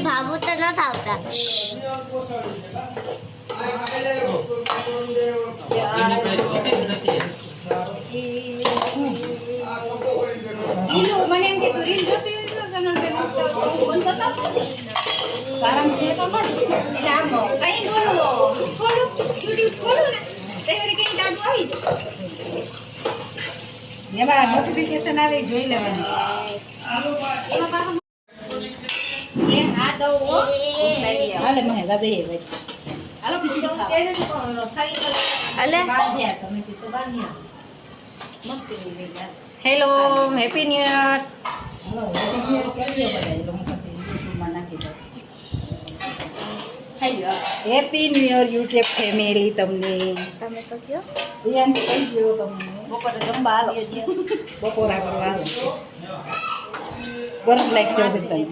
ભાવું તો ન થાવતા. મને એમ કે તું રીલ જોતી હોય તો તને ફોન કરતો કારણ છે તો બસ એટલે આમ કઈ બોલવો થોડું યુટ્યુબ ખોલું ને તેરે કઈ ડાડું આવી જાય એમાં નોટિફિકેશન આવે જોઈ લેવાનું. એમાં પાછું એ હા દઉં હો હાલે મને દાદા એ ભાઈ હાલો ખીચડી ખાઓ. અલે બાંધ્યા તમે તો બાંધ્યા. મસ્ત થઈ ગઈ યાર. Hello happy new year. Hello happy new year કરી દો બધા. તો હું પછી યુટ્યુબમાં નાખી દઉં. ખાઈ લો happy new year YouTube family તમને. તમે તો કયો રિયાને કહી દો તમને. બપોરે જમવા હાલો બપોરા કરવા આવો. ગરમ લાગશે બધાને.